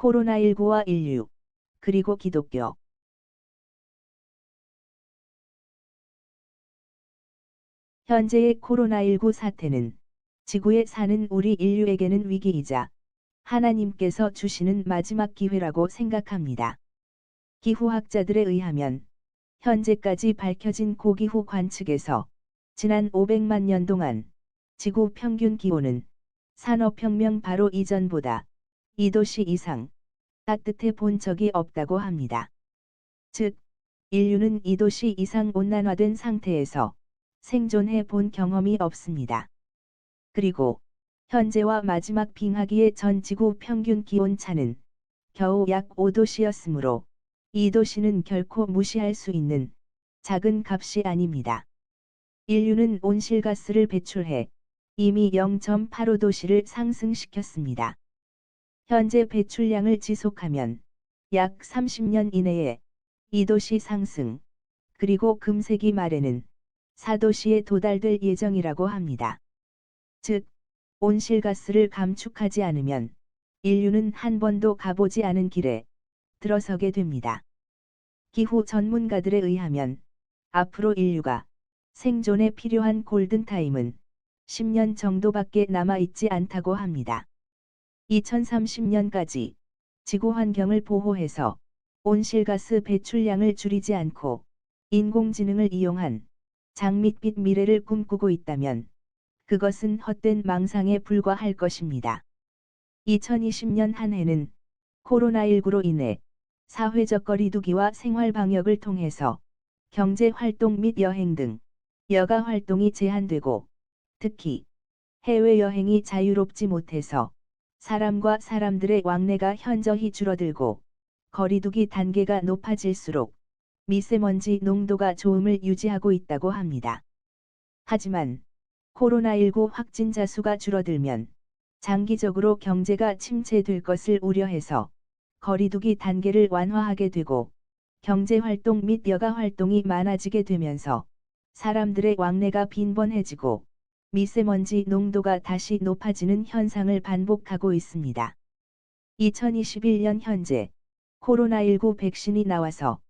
코로나19와 인류, 그리고 기독교. 현재의 코로나19 사태는 지구에 사는 우리 인류에게는 위기이자 하나님께서 주시는 마지막 기회라고 생각합니다. 기후학자들에 의하면 현재까지 밝혀진 고기후 관측에서 지난 500만 년 동안 지구 평균 기온은 산업혁명 바로 이전보다 2도씨 이상 따뜻해 본 적이 없다고 합니다. 즉, 인류는 2도씨 이상 온난화된 상태에서 생존해 본 경험이 없습니다. 그리고 현재와 마지막 빙하기의 전 지구 평균 기온 차는 겨우 약 5도씨였으므로 2도씨는 결코 무시할 수 있는 작은 값이 아닙니다. 인류는 온실가스를 배출해 이미 0.85도씨를 상승시켰습니다. 현재 배출량을 지속하면 약 30년 이내에 2도씨 상승, 그리고 금세기 말에는 4도씨에 도달될 예정이라고 합니다. 즉, 온실가스를 감축하지 않으면 인류는 한 번도 가보지 않은 길에 들어서게 됩니다. 기후 전문가들에 의하면 앞으로 인류가 생존에 필요한 골든타임은 10년 정도밖에 남아있지 않다고 합니다. 2030년까지 지구 환경을 보호해서 온실가스 배출량을 줄이지 않고 인공지능을 이용한 장밋빛 미래를 꿈꾸고 있다면 그것은 헛된 망상에 불과할 것입니다. 2020년 한 해는 코로나19로 인해 사회적 거리두기와 생활 방역을 통해서 경제 활동 및 여행 등 여가 활동이 제한되고 특히 해외여행이 자유롭지 못해서 사람과 사람들의 왕래가 현저히 줄어들고 거리두기 단계가 높아질수록 미세먼지 농도가 좋음을 유지하고 있다고 합니다. 하지만 코로나19 확진자 수가 줄어들면 장기적으로 경제가 침체될 것을 우려해서 거리두기 단계를 완화하게 되고 경제활동 및 여가활동이 많아지게 되면서 사람들의 왕래가 빈번해지고 미세먼지 농도가 다시 높아지는 현상을 반복하고 있습니다. 2021년 현재 코로나19 백신이 나와서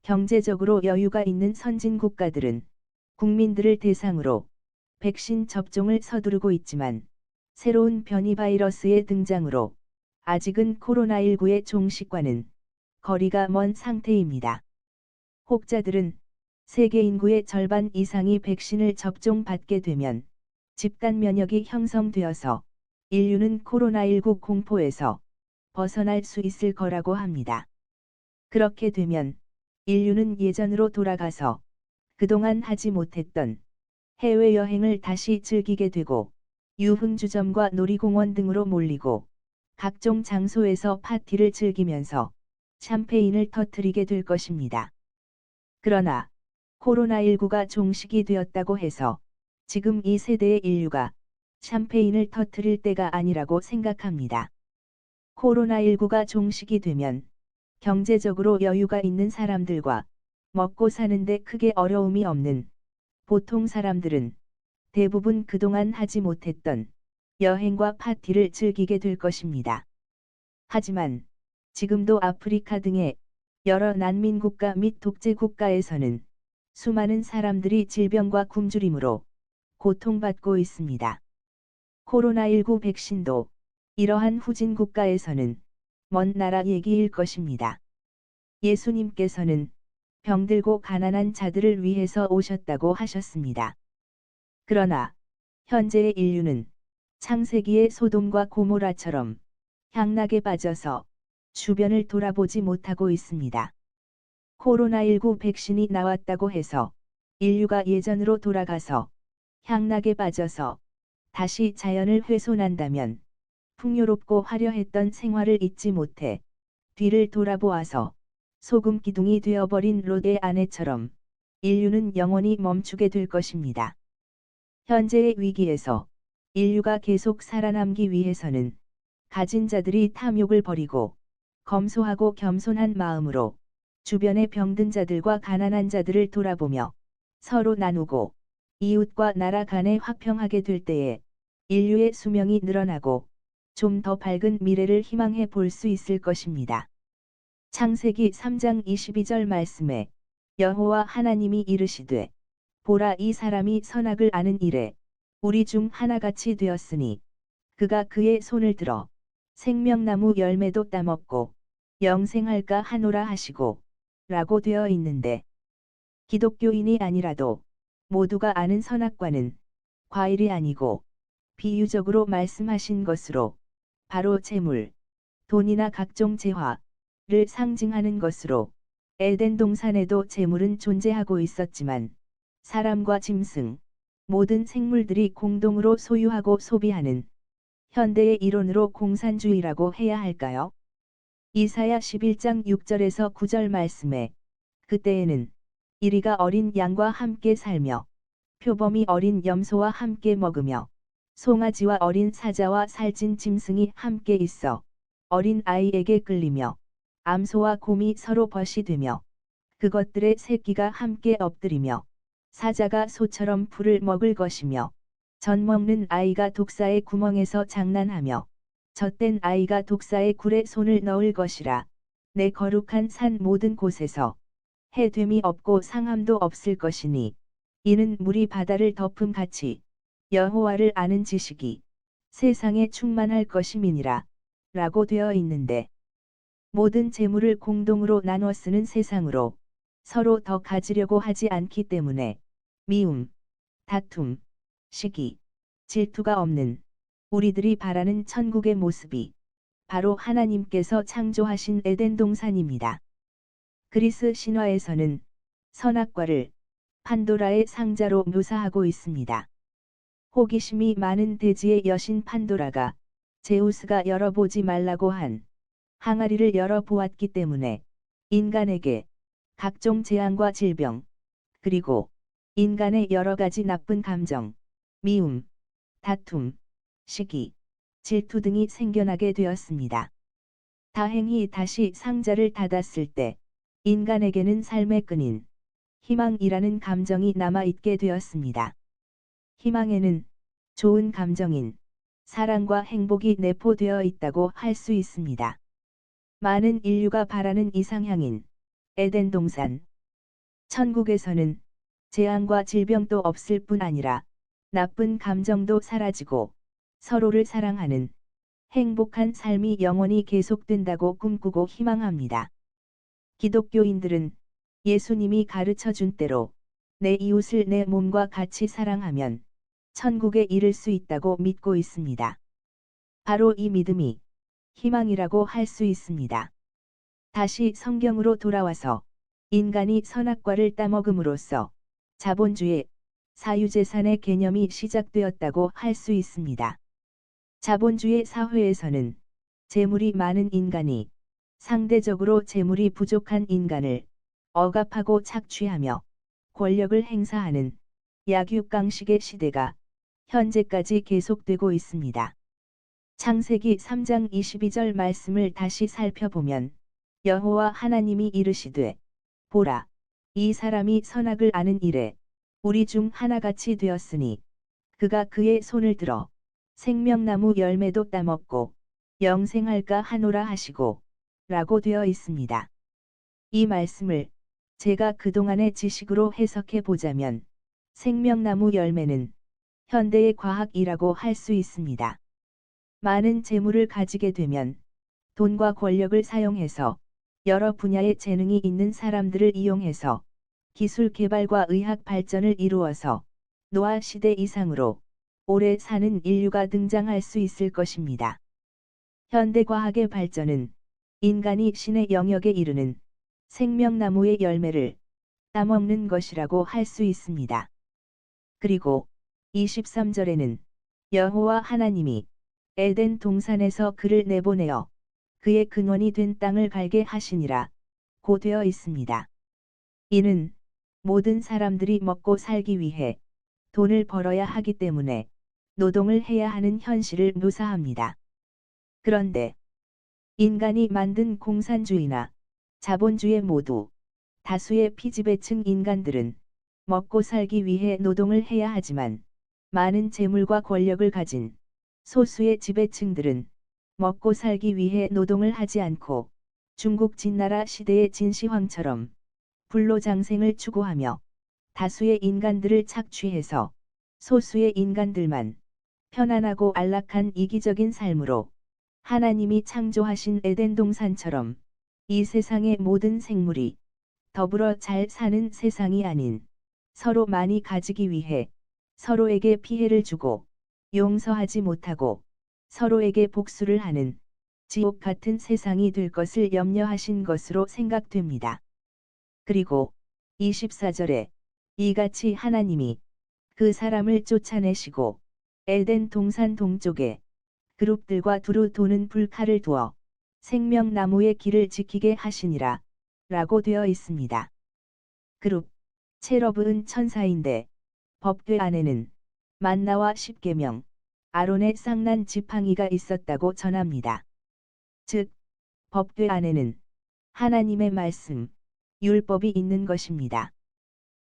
경제적으로 여유가 있는 선진 국가들은 국민들을 대상으로 백신 접종을 서두르고 있지만 새로운 변이 바이러스의 등장으로 아직은 코로나19의 종식과는 거리가 먼 상태입니다. 혹자들은 세계 인구의 절반 이상이 백신을 접종받게 되면 집단 면역이 형성되어서 인류는 코로나19 공포에서 벗어날 수 있을 거라고 합니다. 그렇게 되면 인류는 예전으로 돌아가서 그동안 하지 못했던 해외여행을 다시 즐기게 되고 유흥주점과 놀이공원 등으로 몰리고 각종 장소에서 파티를 즐기면서 샴페인을 터뜨리게 될 것입니다. 그러나 코로나19가 종식이 되었다고 해서 지금 이 세대의 인류가 샴페인을 터뜨릴 때가 아니라고 생각합니다. 코로나19가 종식이 되면 경제적으로 여유가 있는 사람들과 먹고 사는데 크게 어려움이 없는 보통 사람들은 대부분 그동안 하지 못했던 여행과 파티를 즐기게 될 것입니다. 하지만 지금도 아프리카 등의 여러 난민국가 및 독재국가에서는 수많은 사람들이 질병과 굶주림으로 고통받고 있습니다. 코로나19 백신도 이러한 후진 국가에서는 먼 나라 얘기일 것입니다. 예수님께서는 병들고 가난한 자들을 위해서 오셨다고 하셨습니다. 그러나 현재의 인류는 창세기의 소돔과 고모라처럼 향락에 빠져서 주변을 돌아보지 못하고 있습니다. 코로나19 백신이 나왔다고 해서 인류가 예전으로 돌아가서 향락에 빠져서 다시 자연을 훼손한다면 풍요롭고 화려했던 생활을 잊지 못해 뒤를 돌아보아서 소금 기둥이 되어버린 롯의 아내처럼 인류는 영원히 멈추게 될 것입니다. 현재의 위기에서 인류가 계속 살아남기 위해서는 가진 자들이 탐욕을 버리고 검소하고 겸손한 마음으로 주변의 병든 자들과 가난한 자들을 돌아보며 서로 나누고 이웃과 나라 간에 화평하게 될 때에 인류의 수명이 늘어나고 좀 더 밝은 미래를 희망해 볼 수 있을 것입니다. 창세기 3장 22절 말씀에 여호와 하나님이 이르시되 보라 이 사람이 선악을 아는 일에 우리 중 하나같이 되었으니 그가 그의 손을 들어 생명나무 열매도 따먹고 영생할까 하노라 하시고 라고 되어 있는데 기독교인이 아니라도 모두가 아는 선악과는 과일이 아니고 비유적으로 말씀하신 것으로 바로 재물, 돈이나 각종 재화를 상징하는 것으로 에덴 동산에도 재물은 존재하고 있었지만 사람과 짐승, 모든 생물들이 공동으로 소유하고 소비하는 현대의 이론으로 공산주의라고 해야 할까요? 이사야 11장 6절에서 9절 말씀에 그때에는 이리가 어린 양과 함께 살며 표범이 어린 염소와 함께 먹으며 송아지와 어린 사자와 살찐 짐승이 함께 있어 어린 아이에게 끌리며 암소와 곰이 서로 벗이 되며 그것들의 새끼가 함께 엎드리며 사자가 소처럼 풀을 먹을 것이며 젖먹는 아이가 독사의 구멍에서 장난하며 젖된 아이가 독사의 굴에 손을 넣을 것이라. 내 거룩한 산 모든 곳에서 해됨이 없고 상함도 없을 것이니 이는 물이 바다를 덮음 같이 여호와를 아는 지식이 세상에 충만할 것임이니라 라고 되어 있는데 모든 재물을 공동으로 나눠 쓰는 세상으로 서로 더 가지려고 하지 않기 때문에 미움, 다툼, 시기, 질투가 없는 우리들이 바라는 천국의 모습이 바로 하나님께서 창조하신 에덴 동산입니다. 그리스 신화에서는 선악과를 판도라의 상자로 묘사하고 있습니다. 호기심이 많은 대지의 여신 판도라가 제우스가 열어보지 말라고 한 항아리를 열어보았기 때문에 인간에게 각종 재앙과 질병, 그리고 인간의 여러 가지 나쁜 감정, 미움, 다툼, 시기, 질투 등이 생겨나게 되었습니다. 다행히 다시 상자를 닫았을 때 인간에게는 삶의 끈인 희망이라는 감정이 남아있게 되었습니다. 희망에는 좋은 감정인 사랑과 행복이 내포되어 있다고 할 수 있습니다. 많은 인류가 바라는 이상향인 에덴 동산. 천국에서는 재앙과 질병도 없을 뿐 아니라 나쁜 감정도 사라지고 서로를 사랑하는 행복한 삶이 영원히 계속된다고 꿈꾸고 희망합니다. 기독교인들은 예수님이 가르쳐 준 대로 내 이웃을 내 몸과 같이 사랑하면 천국에 이를 수 있다고 믿고 있습니다. 바로 이 믿음이 희망이라고 할 수 있습니다. 다시 성경으로 돌아와서 인간이 선악과를 따먹음으로써 자본주의, 사유재산의 개념이 시작되었다고 할 수 있습니다. 자본주의 사회에서는 재물이 많은 인간이 상대적으로 재물이 부족한 인간을 억압하고 착취하며 권력을 행사하는 약육강식의 시대가 현재까지 계속되고 있습니다. 창세기 3장 22절 말씀을 다시 살펴보면 여호와 하나님이 이르시되 보라 이 사람이 선악을 아는 일에 우리 중 하나같이 되었으니 그가 그의 손을 들어 생명나무 열매도 따먹고 영생할까 하노라 하시고 라고 되어 있습니다. 이 말씀을 제가 그동안의 지식으로 해석해 보자면 생명나무 열매는 현대의 과학이라고 할 수 있습니다. 많은 재물을 가지게 되면 돈과 권력을 사용해서 여러 분야의 재능이 있는 사람들을 이용해서 기술 개발과 의학 발전을 이루어서 노아 시대 이상으로 오래 사는 인류가 등장할 수 있을 것입니다. 현대 과학의 발전은 인간이 신의 영역에 이르는 생명나무의 열매를 따먹는 것이라고 할 수 있습니다. 그리고 23절에는 여호와 하나님이 에덴 동산에서 그를 내보내어 그의 근원이 된 땅을 갈게 하시니라 고 되어 있습니다. 이는 모든 사람들이 먹고 살기 위해 돈을 벌어야 하기 때문에 노동을 해야 하는 현실을 묘사합니다. 그런데 인간이 만든 공산주의나 자본주의 모두 다수의 피지배층 인간들은 먹고 살기 위해 노동을 해야 하지만 많은 재물과 권력을 가진 소수의 지배층들은 먹고 살기 위해 노동을 하지 않고 중국 진나라 시대의 진시황처럼 불로장생을 추구하며 다수의 인간들을 착취해서 소수의 인간들만 편안하고 안락한 이기적인 삶으로 하나님이 창조하신 에덴 동산처럼 이 세상의 모든 생물이 더불어 잘 사는 세상이 아닌 서로 많이 가지기 위해 서로에게 피해를 주고 용서하지 못하고 서로에게 복수를 하는 지옥 같은 세상이 될 것을 염려하신 것으로 생각됩니다. 그리고 24절에 이같이 하나님이 그 사람을 쫓아내시고 에덴 동산 동쪽에 그룹들과 두루 도는 불칼을 두어 생명나무의 길을 지키게 하시니라 라고 되어 있습니다. 그룹, 체러브은 천사인데 법궤 안에는 만나와 십계명, 아론의 쌍난 지팡이가 있었다고 전합니다. 즉, 법궤 안에는 하나님의 말씀, 율법이 있는 것입니다.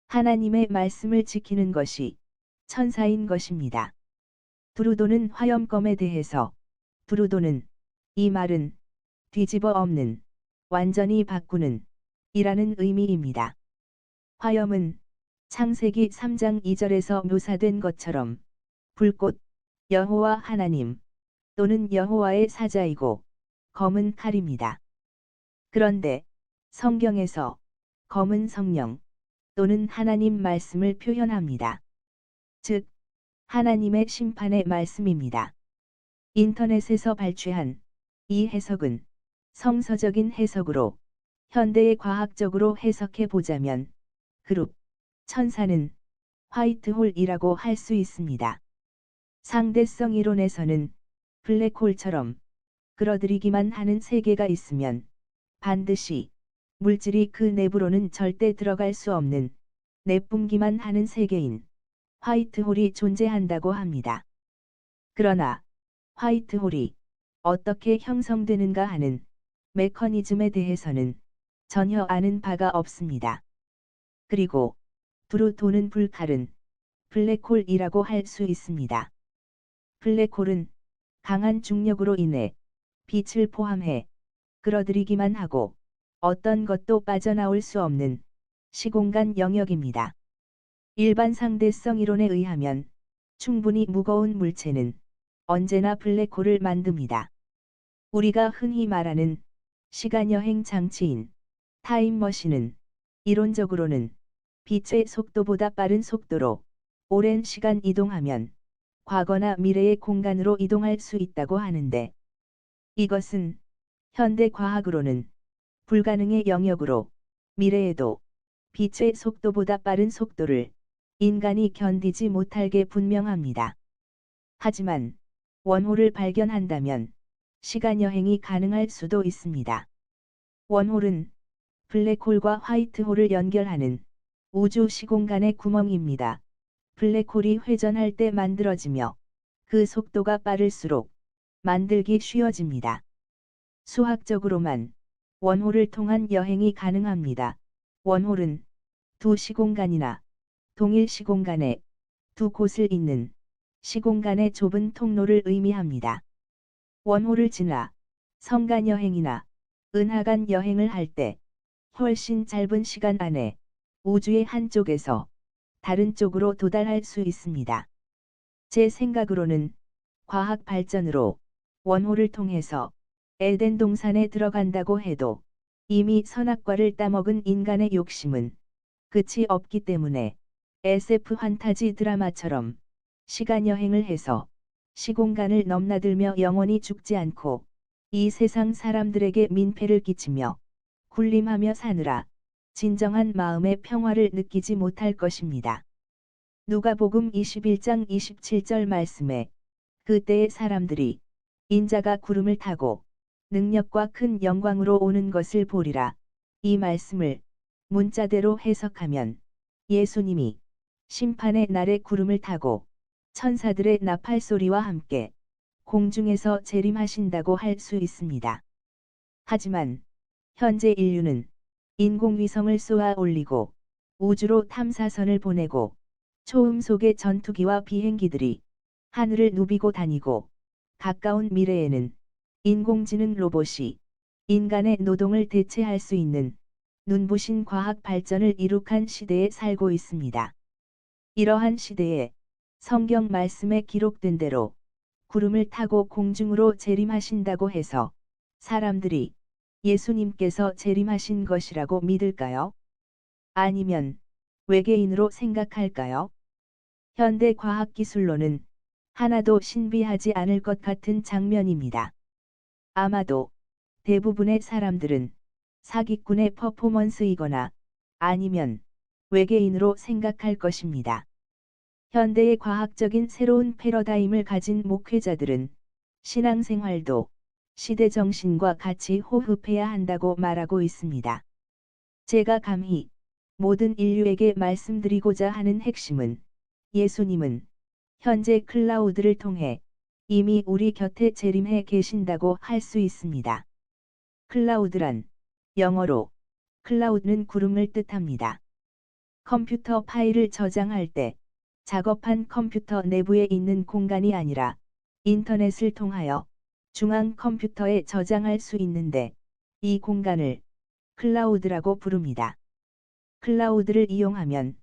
하나님의 말씀을 지키는 것이 천사인 것입니다. 두루도는 화염검에 대해서 두루도는 이 말은 뒤집어 엎는, 완전히 바꾸는 이라는 의미입니다. 화염은 창세기 3장 2절에서 묘사된 것처럼 불꽃, 여호와 하나님 또는 여호와의 사자이고 검은 칼입니다. 그런데 성경에서 검은 성령 또는 하나님 말씀을 표현합니다. 즉, 하나님의 심판의 말씀입니다. 인터넷에서 발췌한 이 해석은 성서적인 해석으로 현대의 과학적으로 해석해 보자면 그룹, 천사는 화이트홀이라고 할 수 있습니다. 상대성 이론에서는 블랙홀처럼 끌어들이기만 하는 세계가 있으면 반드시 물질이 그 내부로는 절대 들어갈 수 없는 내뿜기만 하는 세계인 화이트홀이 존재한다고 합니다. 그러나 화이트홀이 어떻게 형성되는가 하는 메커니즘에 대해서는 전혀 아는 바가 없습니다. 그리고 두루 도는 불칼은 블랙홀이라고 할 수 있습니다. 블랙홀은 강한 중력으로 인해 빛을 포함해 끌어들이기만 하고 어떤 것도 빠져나올 수 없는 시공간 영역입니다. 일반 상대성 이론에 의하면 충분히 무거운 물체는 언제나 블랙홀을 만듭니다. 우리가 흔히 말하는 시간여행 장치인 타임머신은 이론적으로는 빛의 속도보다 빠른 속도로 오랜 시간 이동하면 과거나 미래의 공간으로 이동할 수 있다고 하는데 이것은 현대 과학으로는 불가능의 영역으로 미래에도 빛의 속도보다 빠른 속도를 인간이 견디지 못할 게 분명합니다. 하지만 원홀을 발견한다면 시간여행이 가능할 수도 있습니다. 원홀은 블랙홀과 화이트홀을 연결하는 우주 시공간의 구멍입니다. 블랙홀이 회전할 때 만들어지며 그 속도가 빠를수록 만들기 쉬워집니다. 수학적으로만 원홀을 통한 여행이 가능합니다. 원홀은 두 시공간이나 동일 시공간에 두 곳을 잇는 시공간의 좁은 통로를 의미합니다. 원홀을 지나 성간 여행이나 은하간 여행을 할 때 훨씬 짧은 시간 안에 우주의 한쪽에서 다른 쪽으로 도달할 수 있습니다. 제 생각으로는 과학 발전으로 원홀을 통해서 에덴 동산에 들어간다고 해도 이미 선악과를 따먹은 인간의 욕심은 끝이 없기 때문에 SF 환타지 드라마처럼 시간 여행을 해서 시공간을 넘나들며 영원히 죽지 않고 이 세상 사람들에게 민폐를 끼치며 군림하며 사느라 진정한 마음의 평화를 느끼지 못할 것입니다. 누가복음 21장 27절 말씀에 그때의 사람들이 인자가 구름을 타고 능력과 큰 영광으로 오는 것을 보리라. 이 말씀을 문자대로 해석하면 예수님이 심판의 날에 구름을 타고 천사들의 나팔 소리와 함께 공중에서 재림하신다고 할 수 있습니다. 하지만 현재 인류는 인공위성을 쏘아 올리고 우주로 탐사선을 보내고 초음 속의 전투기와 비행기들이 하늘을 누비고 다니고 가까운 미래에는 인공지능 로봇이 인간의 노동을 대체할 수 있는 눈부신 과학 발전을 이룩한 시대에 살고 있습니다. 이러한 시대에 성경 말씀에 기록된 대로 구름을 타고 공중으로 재림하신다고 해서 사람들이 예수님께서 재림하신 것이라고 믿을까요? 아니면 외계인으로 생각할까요? 현대 과학기술로는 하나도 신비하지 않을 것 같은 장면입니다. 아마도 대부분의 사람들은 사기꾼의 퍼포먼스이거나 아니면 외계인으로 생각할 것입니다. 현대의 과학적인 새로운 패러다임을 가진 목회자들은 신앙생활도 시대 정신과 같이 호흡해야 한다고 말하고 있습니다. 제가 감히 모든 인류에게 말씀드리고자 하는 핵심은 예수님은 현재 클라우드를 통해 이미 우리 곁에 재림해 계신다고 할 수 있습니다. 클라우드란 영어로 클라우드는 구름을 뜻합니다. 컴퓨터 파일을 저장할 때 작업한 컴퓨터 내부에 있는 공간이 아니라 인터넷을 통하여 중앙 컴퓨터에 저장할 수 있는데 이 공간을 클라우드라고 부릅니다. 클라우드를 이용하면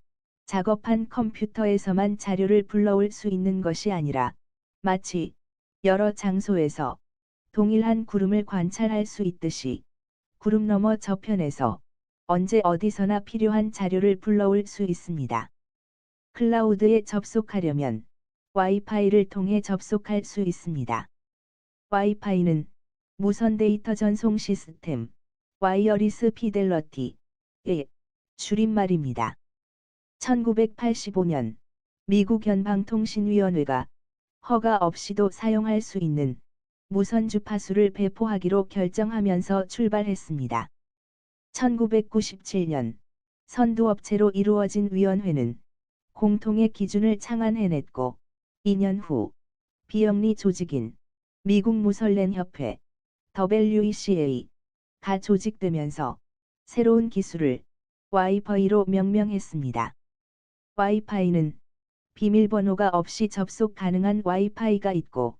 작업한 컴퓨터에서만 자료를 불러올 수 있는 것이 아니라 마치 여러 장소에서 동일한 구름을 관찰할 수 있듯이 구름 너머 저편에서 언제 어디서나 필요한 자료를 불러올 수 있습니다. 클라우드에 접속하려면 와이파이를 통해 접속할 수 있습니다. 와이파이는 무선 데이터 전송 시스템, 와이어리스 피델러티의 줄임말입니다. 1985년 미국 연방통신위원회가 허가 없이도 사용할 수 있는 무선 주파수를 배포하기로 결정하면서 출발했습니다. 1997년 선두업체로 이루어진 위원회는 공통의 기준을 창안해냈고 2년 후 비영리 조직인 미국 무선랜 협회 WECA가 조직되면서 새로운 기술을 와이파이로 명명했습니다. 와이파이는 비밀번호가 없이 접속 가능한 와이파이가 있고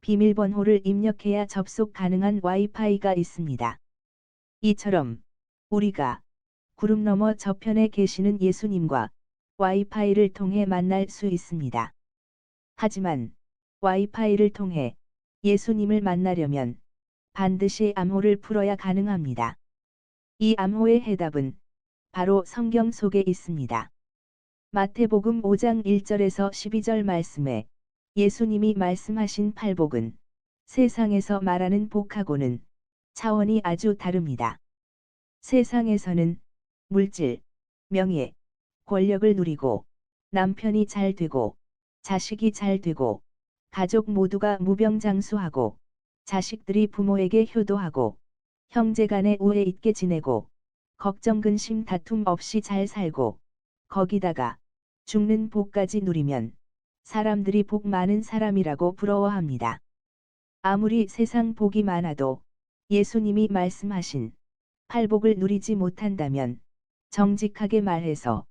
비밀번호를 입력해야 접속 가능한 와이파이가 있습니다. 이처럼 우리가 구름 너머 저편에 계시는 예수님과 와이파이를 통해 만날 수 있습니다. 하지만 와이파이를 통해 예수님을 만나려면 반드시 암호를 풀어야 가능합니다. 이 암호의 해답은 바로 성경 속에 있습니다. 마태복음 5장 1절에서 12절 말씀에 예수님이 말씀하신 팔복은 세상에서 말하는 복하고는 차원이 아주 다릅니다. 세상에서는 물질, 명예, 권력을 누리고 남편이 잘 되고 자식이 잘 되고 가족 모두가 무병장수하고 자식들이 부모에게 효도하고 형제간에 우애 있게 지내고 걱정 근심 다툼 없이 잘 살고 거기다가 죽는 복까지 누리면 사람들이 복 많은 사람이라고 부러워합니다. 아무리 세상 복이 많아도 예수님이 말씀하신 팔복을 누리지 못한다면 정직하게 말해서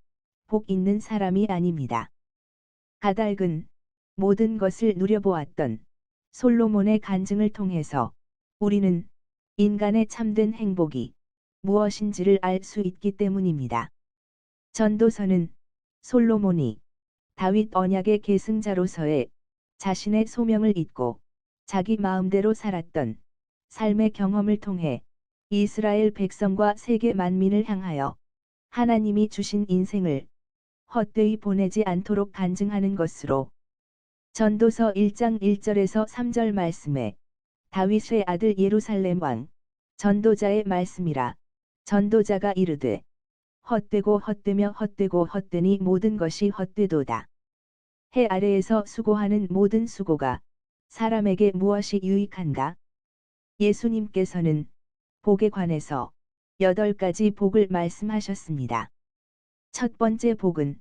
복 있는 사람이 아닙니다. 가달근 모든 것을 누려보았던 솔로몬의 간증을 통해서 우리는 인간의 참된 행복이 무엇인지를 알 수 있기 때문입니다. 전도서는 솔로몬이 다윗 언약의 계승자로서의 자신의 소명을 잊고 자기 마음대로 살았던 삶의 경험을 통해 이스라엘 백성과 세계 만민을 향하여 하나님이 주신 인생을 헛되이 보내지 않도록 간증하는 것으로 전도서 1장 1절에서 3절 말씀에 다윗의 아들 예루살렘 왕 전도자의 말씀이라 전도자가 이르되 헛되고 헛되며 헛되고 헛되니 모든 것이 헛되도다. 해 아래에서 수고하는 모든 수고가 사람에게 무엇이 유익한가? 예수님께서는 복에 관해서 8가지 복을 말씀하셨습니다. 첫 번째 복은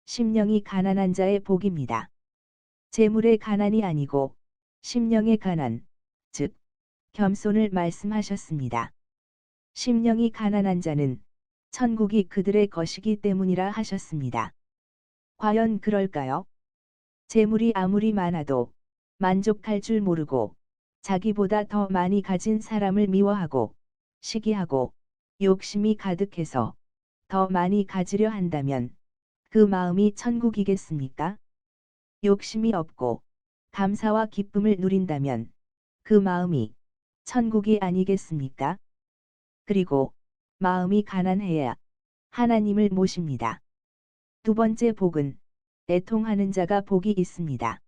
심령이 가난한 자의 복입니다. 재물의 가난이 아니고 심령의 가난, 즉 겸손을 말씀하셨습니다. 심령이 가난한 자는 천국이 그들의 것이기 때문이라 하셨습니다. 과연 그럴까요? 재물이 아무리 많아도 만족할 줄 모르고 자기보다 더 많이 가진 사람을 미워하고 시기하고 욕심이 가득해서 더 많이 가지려 한다면 그 마음이 천국이겠습니까? 욕심이 없고 감사와 기쁨을 누린다면 그 마음이 천국이 아니겠습니까? 그리고 마음이 가난해야 하나님을 모십니다. 두 번째 복은 애통하는 자가 복이 있습니다.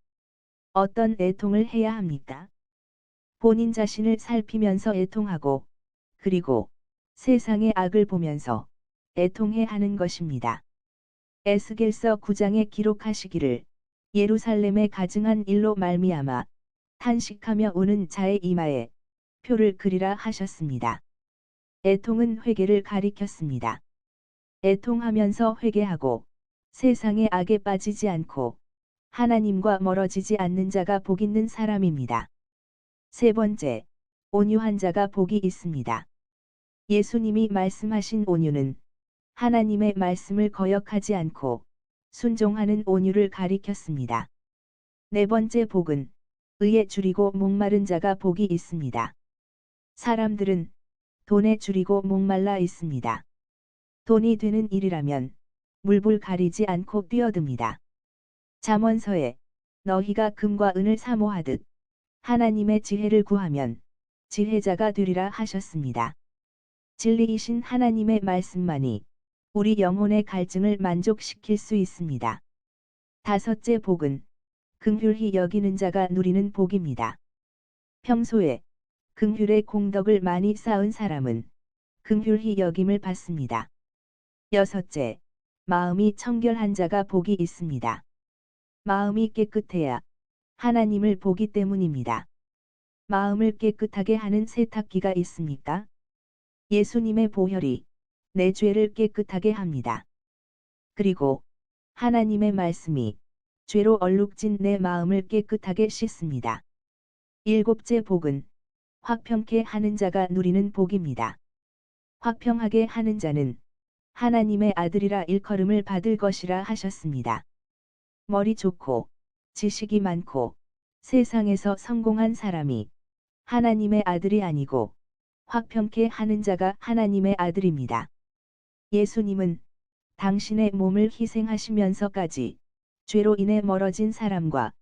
어떤 애통을 해야 합니까? 본인 자신을 살피면서 애통하고 그리고 세상의 악을 보면서 애통해 하는 것입니다. 에스겔서 9장에 기록하시기를 예루살렘에 가증한 일로 말미암아 탄식하며 우는 자의 이마에 표를 그리라 하셨습니다. 애통은 회개를 가리켰습니다. 애통하면서 회개하고 세상의 악에 빠지지 않고 하나님과 멀어지지 않는 자가 복 있는 사람입니다. 세 번째, 온유한 자가 복이 있습니다. 예수님이 말씀하신 온유는 하나님의 말씀을 거역하지 않고 순종하는 온유를 가리켰습니다. 네 번째 복은 의에 줄이고 목마른 자가 복이 있습니다. 사람들은 돈에 줄이고 목말라 있습니다. 돈이 되는 일이라면 물불 가리지 않고 뛰어듭니다. 잠언서에 너희가 금과 은을 사모하듯 하나님의 지혜를 구하면 지혜자가 되리라 하셨습니다. 진리이신 하나님의 말씀만이 우리 영혼의 갈증을 만족시킬 수 있습니다. 다섯째 복은 긍휼히 여기는 자가 누리는 복입니다. 평소에 긍휼의 공덕을 많이 쌓은 사람은 긍휼히 여김을 받습니다. 여섯째, 마음이 청결한 자가 복이 있습니다. 마음이 깨끗해야 하나님을 보기 때문입니다. 마음을 깨끗하게 하는 세탁기가 있습니까? 예수님의 보혈이 내 죄를 깨끗하게 합니다. 그리고 하나님의 말씀이 죄로 얼룩진 내 마음을 깨끗하게 씻습니다. 일곱째 복은 화평케 하는 자가 누리는 복입니다. 화평하게 하는 자는 하나님의 아들이라 일컬음을 받을 것이라 하셨습니다. 머리 좋고 지식이 많고 세상에서 성공한 사람이 하나님의 아들이 아니고 화평케 하는 자가 하나님의 아들입니다. 예수님은 당신의 몸을 희생하시면서까지 죄로 인해 멀어진 사람과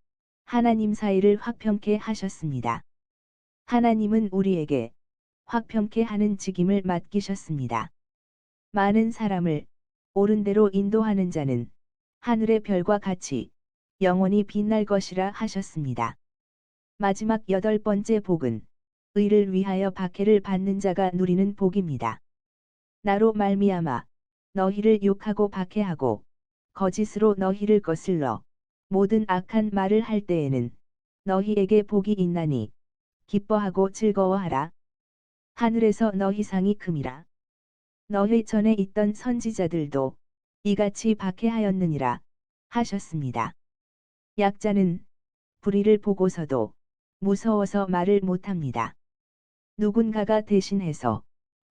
하나님 사이를 화평케 하셨습니다. 하나님은 우리에게 화평케 하는 직임을 맡기셨습니다. 많은 사람을 옳은 대로 인도하는 자는 하늘의 별과 같이 영원히 빛날 것이라 하셨습니다. 마지막 여덟 번째 복은 의를 위하여 박해를 받는 자가 누리는 복입니다. 나로 말미암아 너희를 욕하고 박해하고 거짓으로 너희를 거슬러 모든 악한 말을 할 때에는 너희에게 복이 있나니 기뻐하고 즐거워하라. 하늘에서 너희 상이 큼이라. 너희 전에 있던 선지자들도 이같이 박해하였느니라 하셨습니다. 약자는 불의를 보고서도 무서워서 말을 못합니다. 누군가가 대신해서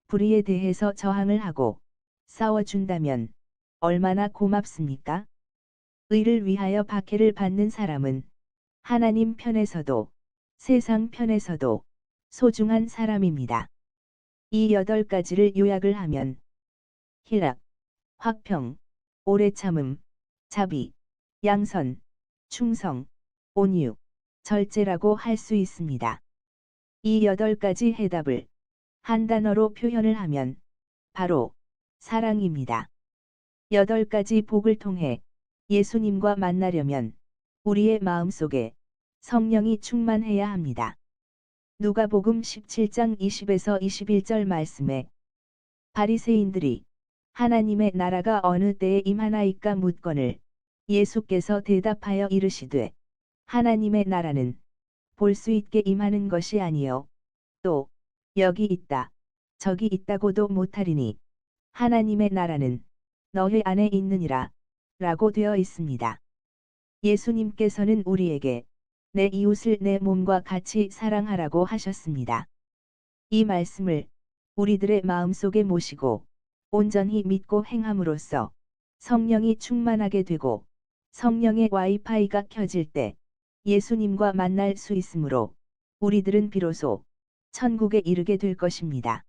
불의에 대해서 저항을 하고 싸워준다면 얼마나 고맙습니까? 의를 위하여 박해를 받는 사람은 하나님 편에서도 세상 편에서도 소중한 사람입니다. 이 8가지를 요약을 하면 희락, 화평, 오래 참음, 자비, 양선, 충성, 온유, 절제라고 할 수 있습니다. 이 8가지 해답을 한 단어로 표현을 하면 바로 사랑입니다. 8가지 복을 통해 예수님과 만나려면 우리의 마음속에 성령이 충만해야 합니다. 누가복음 17장 20에서 21절 말씀에 바리새인들이 하나님의 나라가 어느 때에 임하나이까 묻거늘 예수께서 대답하여 이르시되 하나님의 나라는 볼 수 있게 임하는 것이 아니요 또 여기 있다 저기 있다고도 못하리니 하나님의 나라는 너희 안에 있느니라 라고 되어 있습니다. 예수님께서는 우리에게 내 이웃을 내 몸과 같이 사랑하라고 하셨습니다. 이 말씀을 우리들의 마음속에 모시고 온전히 믿고 행함으로써 성령이 충만하게 되고 성령의 와이파이가 켜질 때 예수님과 만날 수 있으므로 우리들은 비로소 천국에 이르게 될 것입니다.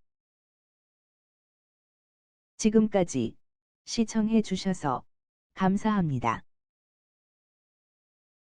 지금까지 시청해 주셔서 감사합니다.